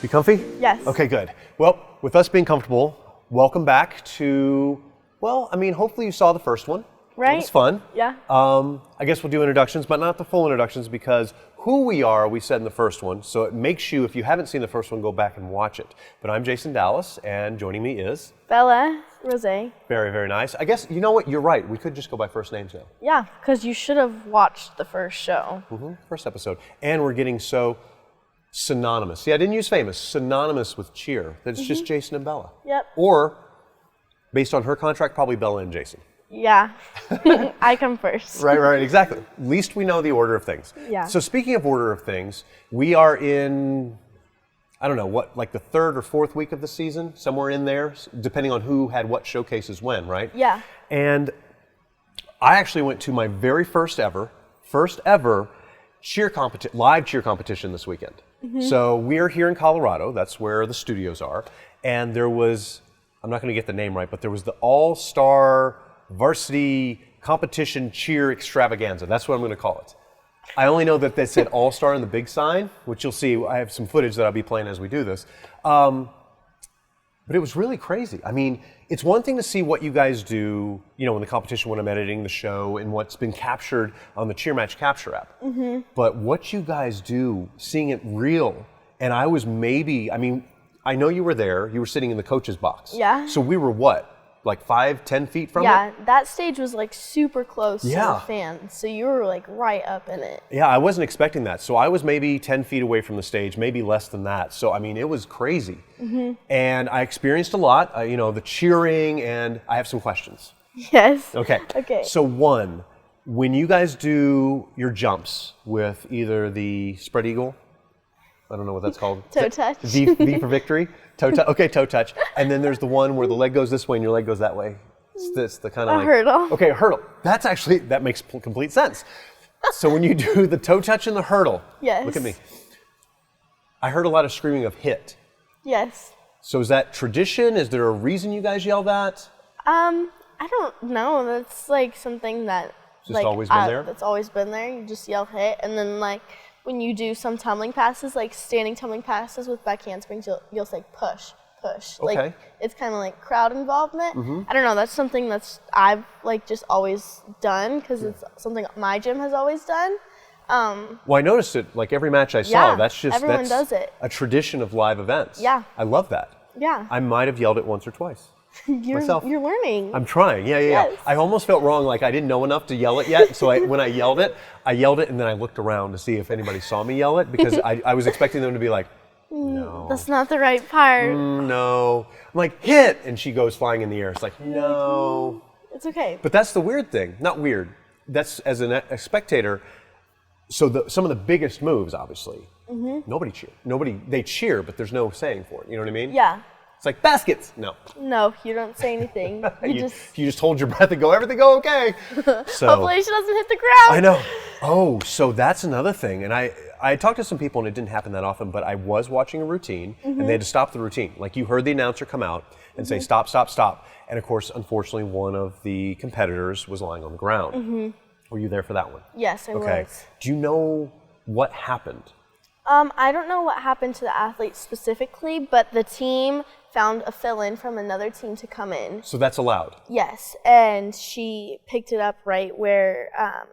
You comfy? Yes. Okay, good. Well, with us being comfortable, welcome back to, well, I mean, hopefully you saw the first one. Right. It was fun. Yeah. I guess we'll do introductions, but not the full introductions because who we are, we said in the first one. So it makes you, if you haven't seen the first one, go back and watch it. But I'm Jason Dallas, and joining me is Bella Rosé. very, very nice. I guess, you know what, you're right. We could just go by first names now. Yeah, because you should have watched the first show. First episode. And we're getting so synonymous. See, I didn't use famous. Synonymous with cheer. That it's just Jason and Bella. Yep. Or, based on her contract, probably Bella and Jason. Yeah. I come first. Right, exactly. At least we know the order of things. Yeah. So speaking of order of things, we are in, I don't know, what, like the third or fourth week of the season? Somewhere in there, depending on who had what showcases when, right? Yeah. And I actually went to my very first ever live cheer competition this weekend. So we're here in Colorado, that's where the studios are, and there was, I'm not going to get the name right, but there was the All-Star Varsity Competition Cheer Extravaganza. That's what I'm going to call it. I only know that they said All-Star in the big sign, which you'll see. I have some footage that I'll be playing as we do this. But it was really crazy. I mean, it's one thing to see what you guys do, you know, in the competition when I'm editing the show and what's been captured on the Cheer Match Capture app. But what you guys do, seeing it real, and I was maybe, I mean, I know you were there. You were sitting in the coach's box. Yeah. So we were what? Like 5-10 feet from it? Yeah, that stage was like super close to Yeah. the fans, so you were like right up in it. Yeah, I wasn't expecting that. So I was maybe 10 feet away from the stage, maybe less than that. So, I mean, it was crazy. And I experienced a lot, you know, the cheering, and I have some questions. Yes. Okay. Okay. So one, when you guys do your jumps with either the spread eagle, I don't know what that's called. Toe touch. V for victory. Toe touch. Okay, toe touch. And then there's the one where the leg goes this way and your leg goes that way. It's this, the kind of like hurdle. Okay, a hurdle. That's actually, that makes complete sense. So when you do the toe touch and the hurdle, Yes. look at me. I heard a lot of screaming of hit. Yes. So is that tradition? Is there a reason you guys yell that? I don't know. That's like something that Just always been there? That's always been there. You just yell hit, and then like when you do some tumbling passes, like standing tumbling passes with back handsprings, you'll say push, push. Okay. Like it's kind of like crowd involvement. I don't know. That's something that's I've like just always done because it's something my gym has always done. Well, I noticed it like every match I saw. Yeah, That's just everyone does it. A tradition of live events. Yeah. I love that. Yeah. I might have yelled it once or twice. myself. You're learning. I'm trying. Yeah. Yes. I almost felt wrong, like I didn't know enough to yell it yet. So when I yelled it, and then I looked around to see if anybody saw me yell it because I was expecting them to be like, no. That's not the right part. No. I'm like, hit! And she goes flying in the air. It's like, no. It's okay. But that's the weird thing. Not weird. That's, as a spectator, so some of the biggest moves, obviously, nobody cheer. They cheer, but there's no saying for it. You know what I mean? Yeah. It's like, baskets! No. No, you don't say anything. You just hold your breath and go, everything go okay. So, hopefully she doesn't hit the ground. I know. Oh, so that's another thing. And I talked to some people, and it didn't happen that often, but I was watching a routine, and they had to stop the routine. Like, you heard the announcer come out and say, stop, stop, stop. And, of course, unfortunately, one of the competitors was lying on the ground. Were you there for that one? Yes, I was. Do you know what happened? I don't know what happened to the athlete specifically, but the team found a fill-in from another team to come in. So that's allowed? Yes, and she picked it up right where,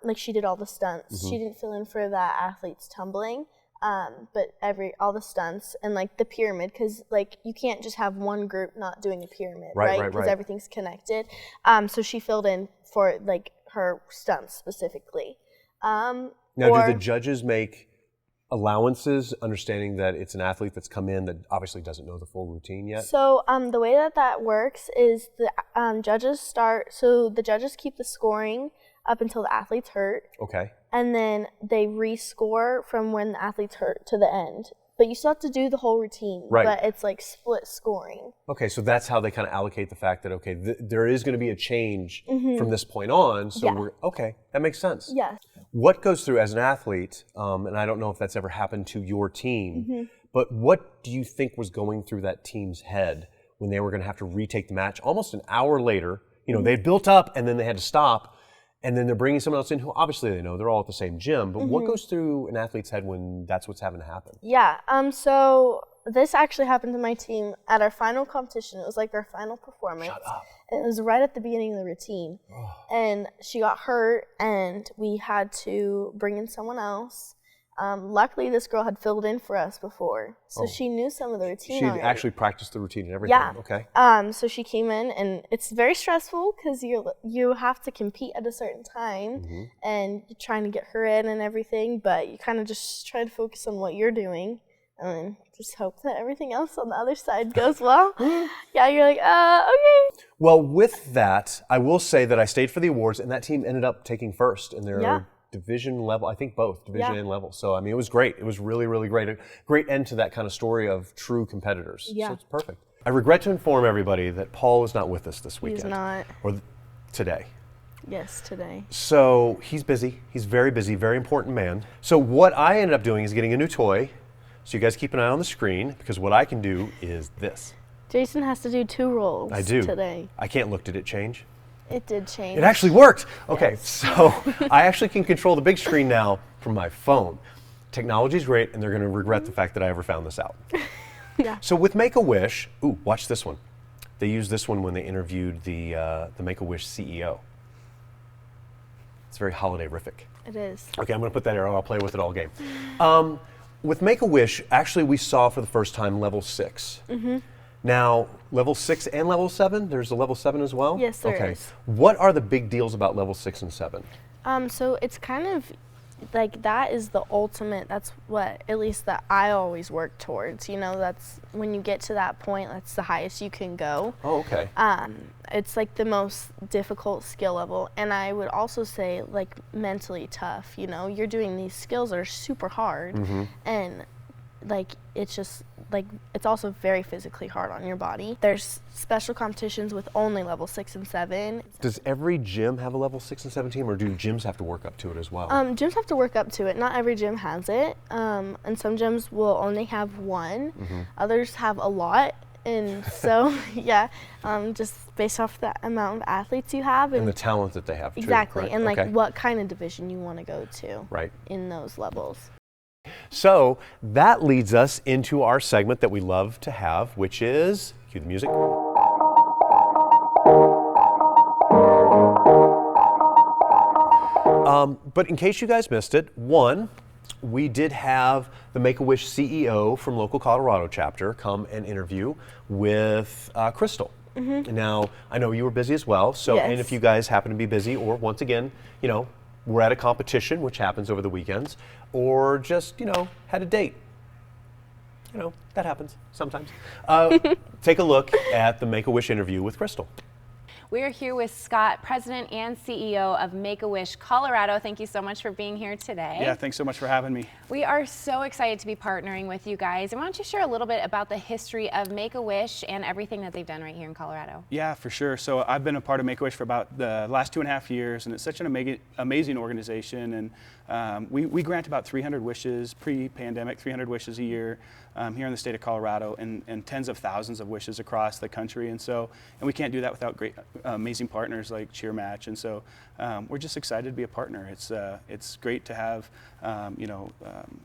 like she did all the stunts. She didn't fill in for that athlete's tumbling, but all the stunts and like the pyramid, because like you can't just have one group not doing a pyramid, right? Because everything's connected. So she filled in for like her stunts specifically. Now, do the judges make allowances, understanding that it's an athlete that's come in that obviously doesn't know the full routine yet? So the way that works is the the judges keep the scoring up until the athlete's hurt. Okay. And then they rescore from when the athlete's hurt to the end. But you still have to do the whole routine. Right. But it's like split scoring. Okay, so that's how they kind of allocate the fact that, okay, there is going to be a change from this point on. So okay, that makes sense. Yes. What goes through as an athlete, and I don't know if that's ever happened to your team, but what do you think was going through that team's head when they were going to have to retake the match almost an hour later? You know, they built up and then they had to stop. And then they're bringing someone else in who obviously they know, they're all at the same gym. But what goes through an athlete's head when that's what's having to happen? Yeah. So this actually happened to my team at our final competition. It was like our final performance. Shut up. And it was right at the beginning of the routine. And she got hurt, and we had to bring in someone else. Luckily, this girl had filled in for us before, so she knew some of the routine. She already. actually practiced the routine and everything. Yeah. Okay. So she came in, and it's very stressful because you have to compete at a certain time, and you're trying to get her in and everything. But you kind of just try to focus on what you're doing, and then just hope that everything else on the other side goes well. Yeah, you're like, okay. Well, with that, I will say that I stayed for the awards, and that team ended up taking first in their division level. I think both division and level. So I mean, it was great. It was really, really great. A great end to that kind of story of true competitors. Yeah. So it's perfect. I regret to inform everybody that Paul is not with us this weekend. He's not. Or today. Yes, today. So he's busy. He's very busy. Very important man. So what I ended up doing is getting a new toy. So you guys keep an eye on the screen, because what I can do is this. Jason has to do 2 rolls today. I can't look. Did it change? It did change. It actually worked. Okay, Yes. so I actually can control the big screen now from my phone. Technology's great, and they're going to regret the fact that I ever found this out. Yeah. So with Make-A-Wish, ooh, watch this one. They used this one when they interviewed the Make-A-Wish CEO. It's very holiday-rific. It is. Okay, I'm going to put that here. I'll play with it all game. With Make-A-Wish, actually we saw for the first time level 6. Now, level 6 and level 7, there's a level 7 as well? Yes, there is. What are the big deals about level 6 and 7? So it's kind of like that is the ultimate, that's what at least that I always work towards. You know, that's when you get to that point, that's the highest you can go. Oh, okay. It's like the most difficult skill level, and I would also say like mentally tough. You know, you're doing these skills that are super hard, and like it's just like it's also very physically hard on your body. There's special competitions with only level 6 and 7. Does every gym have a level 6 and 7 team, or do gyms have to work up to it as well? Gyms have to work up to it. Not every gym has it, and some gyms will only have 1. Others have a lot. And so, yeah, just based off the amount of athletes you have. And the talent that they have, too. Exactly, Right? and like Okay. what kind of division you want to go to Right. in those levels. So that leads us into our segment that we love to have, which is, cue the music. But in case you guys missed it, we did have the Make-A-Wish CEO from local Colorado chapter come and interview with Crystal. Now, I know you were busy as well, so and Yes. if you guys happen to be busy, or once again, you know, we're at a competition, which happens over the weekends, or just, you know, had a date. You know, that happens sometimes. Take a look at the Make-A-Wish interview with Crystal. We are here with Scott, President and CEO of Make-A-Wish Colorado. Thank you so much for being here today. Yeah, thanks so much for having me. We are so excited to be partnering with you guys. And why don't you share a little bit about the history of Make-A-Wish and everything that they've done right here in Colorado? Yeah, for sure. So I've been a part of Make-A-Wish for about the last 2.5 years, and it's such an amazing organization. And we grant about 300 wishes, pre-pandemic, 300 wishes a year here in the state of Colorado, and tens of thousands of wishes across the country. And we can't do that without great, amazing partners like Cheer Match. And so we're just excited to be a partner. It's great to have,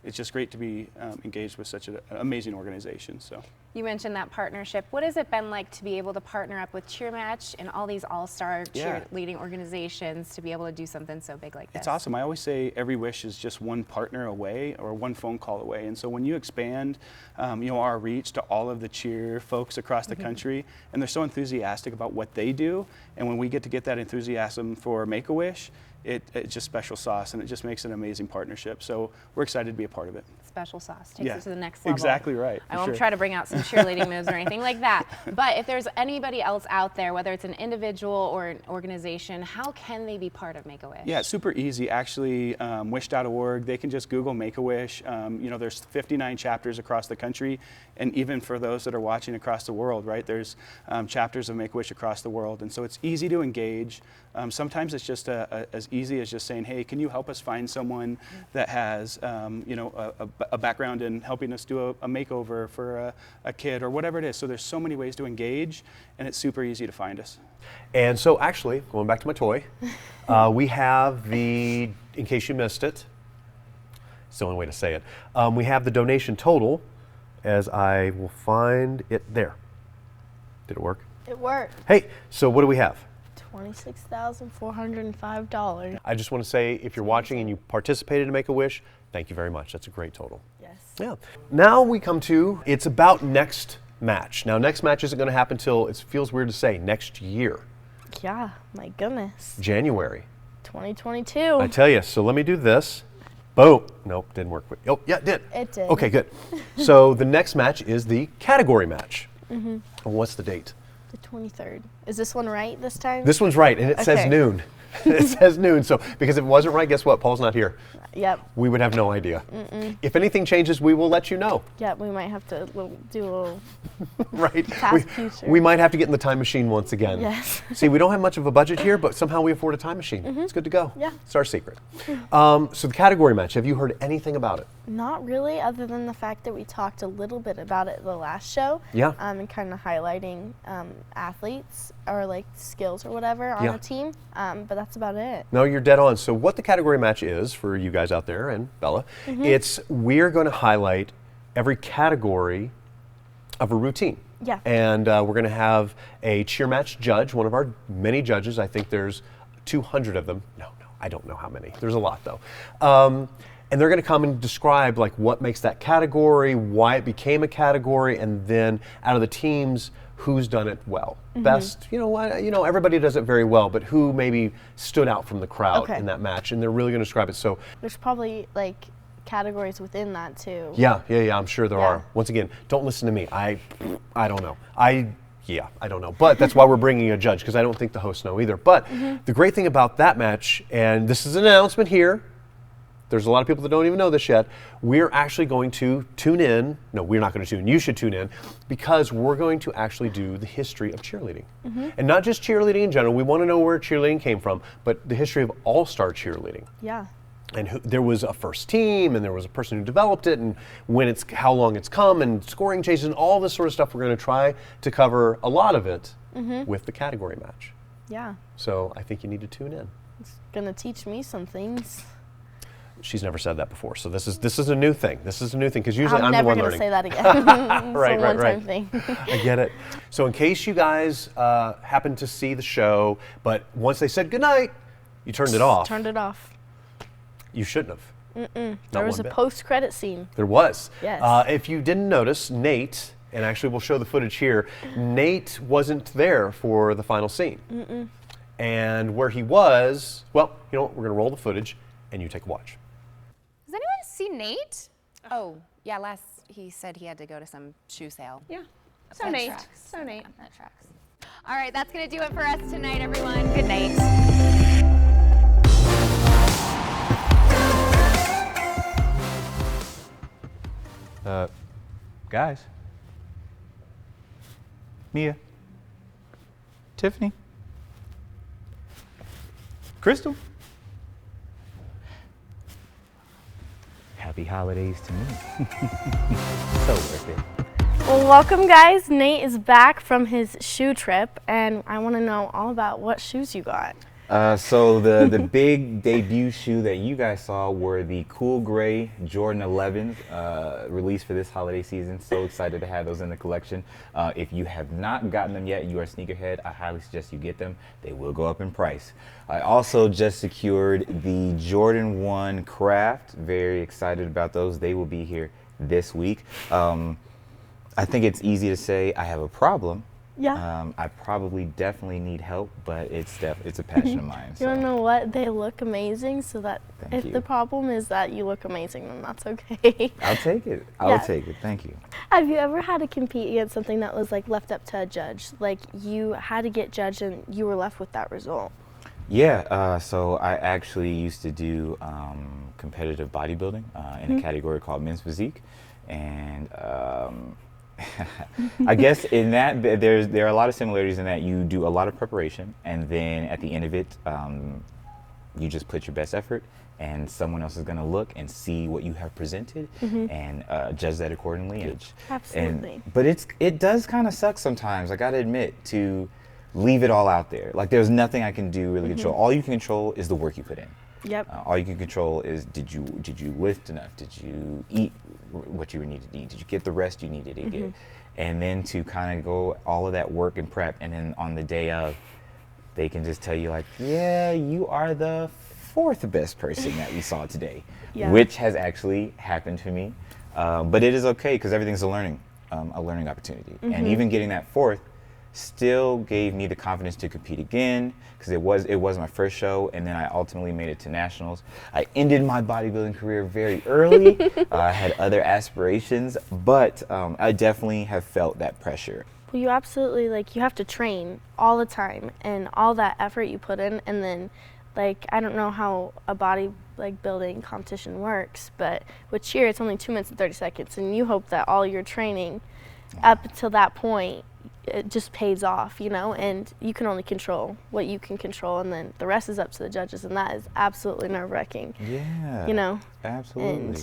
it's just great to be engaged with such an amazing organization. So. You mentioned that partnership. What has it been like to be able to partner up with Cheer Match and all these all-star cheerleading organizations to be able to do something so big like this? It's awesome. I always say every wish is just one partner away or one phone call away. And so when you expand, our reach to all of the cheer folks across the country, and they're so enthusiastic about what they do, and when we get to get that enthusiasm for Make-A-Wish, it's just special sauce, and it just makes an amazing partnership. So we're excited to be a part of it. Special sauce takes it to the next level. Exactly right. I won't try to bring out some cheerleading moves or anything like that. But if there's anybody else out there, whether it's an individual or an organization, how can they be part of Make-A-Wish? Yeah, it's super easy. Actually, wish.org, they can just Google Make-A-Wish. There's 59 chapters across the country, and even for those that are watching across the world, right, there's chapters of Make-A-Wish across the world. And so it's easy to engage. Sometimes it's just as easy as just saying, hey, can you help us find someone that has, a background in helping us do a makeover for a kid or whatever it is. So there's so many ways to engage, and it's super easy to find us. And so actually, going back to my toy, we have in case you missed it, it's the only way to say it, we have the donation total as I will find it there. Did it work? It worked. Hey, so what do we have? $26,405. I just want to say, if you're watching and you participated in Make-A-Wish, thank you very much. That's a great total. Yes. Yeah. Now we come to, it's about next match. Now, next match isn't going to happen till, it feels weird to say, next year, Yeah, my goodness. January. 2022. I tell you, so let me do this. Boom. Nope, didn't work. Oh, yeah, it did. It did. Okay, good. So the next match is the category match. And what's the date? The 23rd. Is this one right this time? This one's right, and it says Okay. noon. It says noon, so because if it wasn't right, guess what? Paul's not here. Yep. We would have no idea. If anything changes, we will let you know, Yep, we might have to do a little. right? Past future. We might have to get in the time machine once again. Yes. See, we don't have much of a budget here, but somehow we afford a time machine. It's good to go. Yeah. It's our secret. So the category match, have you heard anything about it? Not really, other than the fact that we talked a little bit about it the last show. Yeah. And kind of highlighting athletes or like skills or whatever on Yeah. a team. But that's about it. No, you're dead on. So what the category match is, for you guys out there and Bella, it's we're going to highlight every category of a routine. Yeah. And we're going to have a cheer match judge, one of our many judges. I think there's 200 of them. No, I don't know how many. There's a lot though. And they're going to come and describe like what makes that category, why it became a category, and then out of the teams, who's done it well. Best, everybody does it very well, but who maybe stood out from the crowd Okay. in that match, and they're really going to describe it. So There's probably like categories within that too. yeah, I'm sure there Yeah. are. Once again, don't listen to me. I don't know. I don't know. But that's why we're bringing a judge, because I don't think the hosts know either. But the great thing about that match, and this is an announcement here, there's a lot of people that don't even know this yet, we're actually going to tune in. No, we're not going to tune. You should tune in, because we're going to actually do the history of cheerleading. And not just cheerleading in general. We want to know where cheerleading came from, but the history of all-star cheerleading. Yeah. And there was a first team, and there was a person who developed it, and how long it's come, and scoring changes, and all this sort of stuff. We're going to try to cover a lot of it with the category match. Yeah. So I think you need to tune in. It's gonna teach me some things. She's never said that before, so this is a new thing. This is a new thing, because usually I'm I'm the never one gonna learning. say that again. It's Right, a right, one-time right. thing. I get it. So in case you guys happened to see the show, but once they said goodnight, you turned it off. Turned it off. You shouldn't have. There Not was one a bit. post-credit scene. There was. Yes. If you didn't notice, Nate, and actually we'll show the footage here, Nate wasn't there for the final scene. And where he was, well, you know what, we're going to roll the footage and you take a watch. Does anyone see Nate? Oh, yeah, he said he had to go to some shoe sale. Yeah. So That Nate. tracks. So Nate. That tracks. All right, that's going to do it for us tonight, everyone. Good night. Guys. Mia. Tiffany. Crystal. Happy holidays to me. So worth it. Well, welcome guys. Nate is back from his shoe trip, and I want to know all about what shoes you got. So the big debut shoe that you guys saw were the cool gray Jordan 11s released for this holiday season. So excited to have those in the collection. If you have not gotten them yet and you are a sneakerhead, I highly suggest you get them. They will go up in price. I also just secured the Jordan 1 Craft. Very excited about those. They will be here this week. I think it's easy to say I have a problem. Yeah. I probably definitely need help, but it's a passion of mine. You want to know what? They look amazing, so that Thank if you. the problem is that you look amazing, then that's okay. I'll take it. I'll Yeah. take it. Thank you. Have you ever had to compete against something that was like left up to a judge? Like you had to get judged and you were left with that result? Yeah, so I actually used to do competitive bodybuilding in a category called men's physique, and I guess in that there are a lot of similarities in that you do a lot of preparation, and then at the end of it, you just put your best effort, and someone else is going to look and see what you have presented and judge that accordingly. Absolutely. But it does kind of suck sometimes. I got to admit, to leave it all out there. Like there's nothing I can do really control. All you can control is the work you put in. Yep. All you can control is did you lift enough? Did you eat what you needed to eat? Did you get the rest you needed to get? And then to kind of go all of that work and prep, and then on the day of, they can just tell you like, yeah, you are the 4th best person that we saw today, which has actually happened to me. But it is okay because everything's a learning opportunity. And even getting that 4th still gave me the confidence to compete again, because it was my first show, and then I ultimately made it to nationals. I ended my bodybuilding career very early. I had other aspirations, but I definitely have felt that pressure. Well, you absolutely, like, you have to train all the time, and all that effort you put in, and then, like, I don't know how a body like building competition works, but with cheer it's only 2 minutes and 30 seconds, and you hope that all your training up until that point it just pays off, you know, and you can only control what you can control, and then the rest is up to the judges, and that is absolutely nerve-wracking. Yeah, you know, absolutely.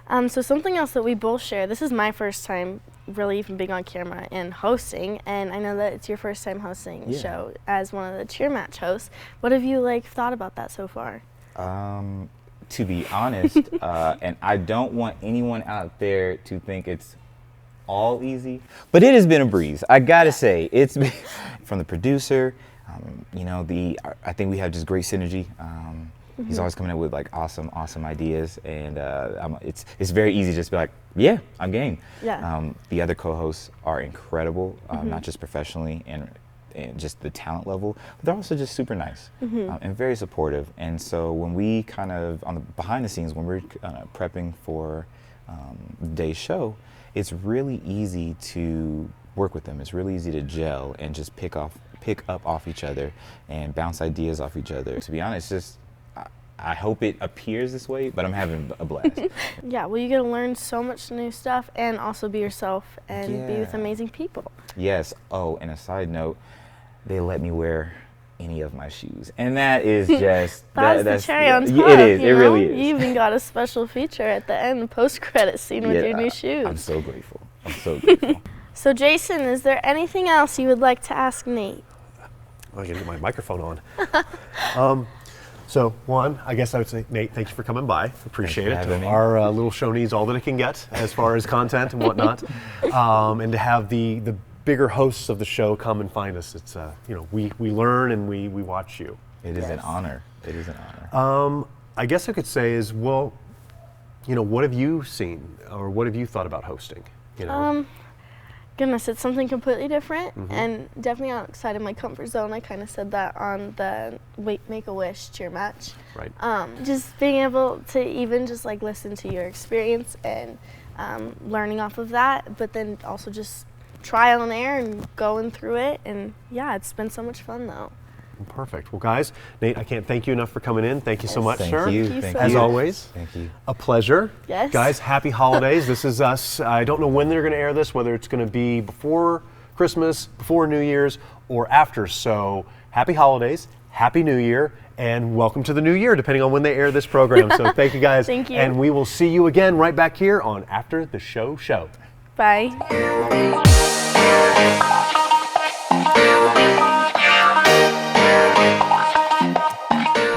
And so something else that we both share, this is my first time really even being on camera and hosting, and I know that it's your first time hosting the show as one of the cheer match hosts. What have you like thought about that so far? To be honest, and I don't want anyone out there to think it's all easy, but it has been a breeze. I gotta say, it's been from the producer. You know, I think we have just great synergy. He's always coming up with like awesome ideas, and it's very easy to just be like, yeah, I'm game. Yeah. The other co-hosts are incredible, not just professionally and just the talent level, but they're also just super nice and very supportive. And so when we kind of on the behind the scenes, when we're prepping for the day's show, it's really easy to work with them. It's really easy to gel and just pick up off each other and bounce ideas off each other. To be honest, just I hope it appears this way, but I'm having a blast. Yeah, well, you get to learn so much new stuff and also be yourself and be with amazing people. Yes. Oh, and a side note, they let me wear any of my shoes, and that is just that's the cherry on top. It is. It really is. You even got a special feature at the end, the post-credit scene with your new shoes. I'm so grateful. I'm so grateful. So, Jason, is there anything else you would like to ask Nate? I can get my microphone on. So, one, I guess I would say, Nate, thank you for coming by. Appreciate it. Having me. Our little show needs all that it can get as far as content and whatnot. And to have the bigger hosts of the show come and find us, it's, you know, we learn and we watch you. It is an honor. It is an honor. I guess I could say is, well, you know, what have you seen or what have you thought about hosting? You know? Goodness, it's something completely different and definitely outside of my comfort zone. I kind of said that on the Make-A-Wish cheer match. Right. Just being able to even just like listen to your experience and learning off of that, but then also just trial and error and going through it. And yeah, it's been so much fun though. Perfect. Well, guys, Nate, I can't thank you enough for coming in. Thank you so much, Thank sir. you. Thank you Thank so As you. always. Thank you. A pleasure. Yes. Guys, happy holidays. This is us. I don't know when they're going to air this, whether it's going to be before Christmas, before New Year's, or after. So happy holidays, happy New Year, and welcome to the new year, depending on when they air this program. So thank you, guys. Thank you. And we will see you again right back here on After the Show Show. Bye.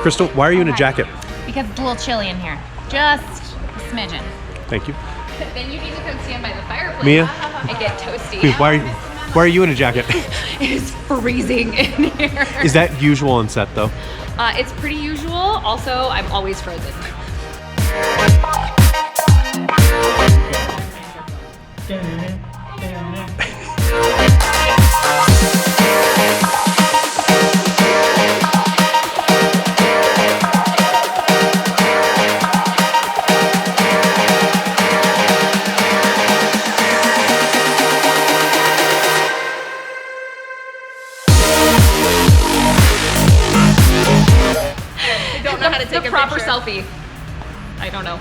Crystal, why are you in a jacket? Because it's a little chilly in here. Just a smidgen. Thank you. Then you need to come stand by the fireplace. Mia? And get toasty. Why are you in a jacket? It is freezing in here. Is that usual on set, though? It's pretty usual. Also, I'm always frozen. I don't know how to take a proper selfie. I don't know.